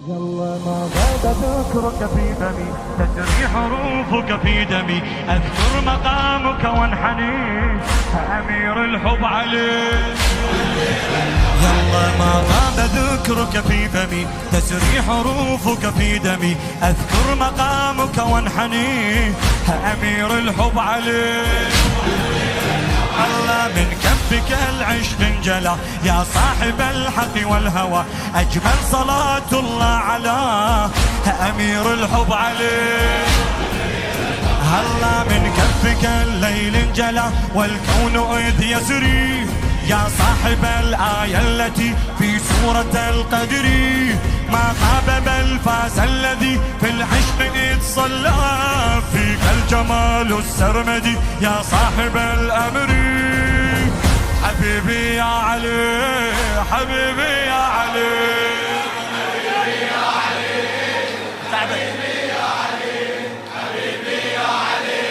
يلا ما زاد ذكرك في فمي، تجري حروفك في دمي، أذكر مقامك وانحني، أمير الحب عليك. يلا ما غاب ذكرك في فمي، تجري حروفك في دمي، أذكر مقامك وانحني، أمير الحب عليك. الله من كفك العشق انجلى يا صاحب الحق والهوى، أجمل صلاة الله على أمير الحب عليك. هلا من كفك الليل انجلى والكون إذ يسري، يا صاحب الآية التي في سورة القدر، ما خاب بل فاز الذي في العشق إذ صلى، فيك الجمال السرمدي يا صاحب الأمر. حبيبي يا علي، حبيبي يا علي، حبيبي يا علي، حبيبي يا علي، حبيبي يا علي،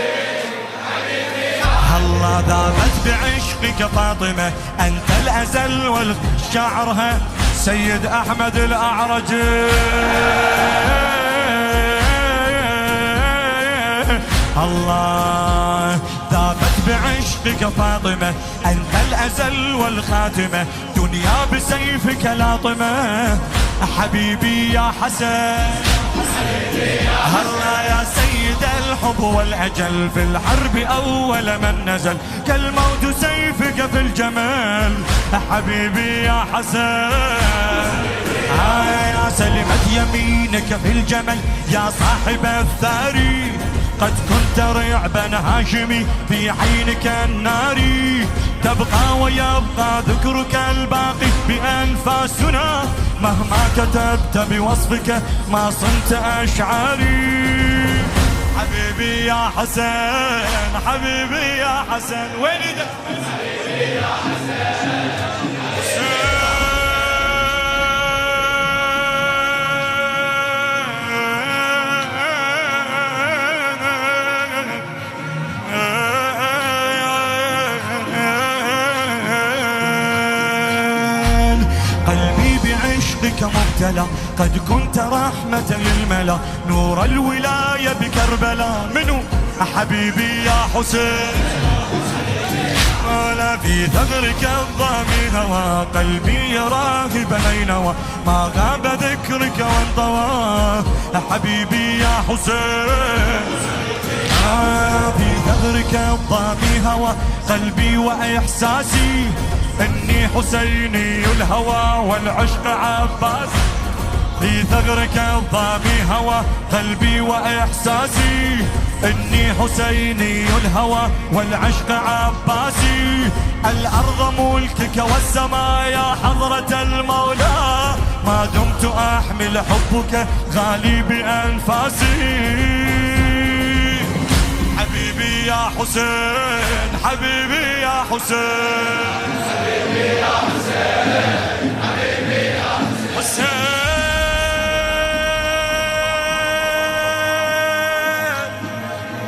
حبيبي يا علي. هلا ذابت بعشقك فاطمة، أنت الأزل والشعرها سيد أحمد الأعرج. الله ذابت بعشقك فاطمة، أنت الأزل والخاتمة، دنيا بسيفك لاطمة، حبيبي يا حسن. هلا يا سيد الحب والأجل، في الحرب أول من نزل، كالموت سيفك في الجمال، حبيبي يا حسن. يا سلمت يمينك في الجمل يا صاحب الثاري، قد كنت رعبا هاشمي في عينك الناري، تبقى ويبقى ذكرك الباقي بأنفاسنا، مهما كتبت بوصفك ما صنت أشعاري. حبيبي يا حسن، حبيبي يا حسن، وين ايدك؟ حبيبي يا حسن. بعشقك مبتلى، قد كنت رحمة للملا، نور الولاية بكربلاء، منو حبيبي يا حسين. قال في ثغرك الضامي هوى، قلبي يراه بنينوى، ما غاب ذكرك وانطوى، حبيبي يا حسين. في ثغرك الضامي هوى، قلبي وإحساسي إني حسيني الهوى والعشق عباس، في ثغرك الضامي هوى، قلبي وإحساسي إني حسيني الهوى والعشق عباسي. الأرض ملكك والسماء يا حضرة المولى، ما دمت أحمل حبك غالي بأنفاسي. حبيبي يا حسين، حبيبي يا حسين، حبيبي يا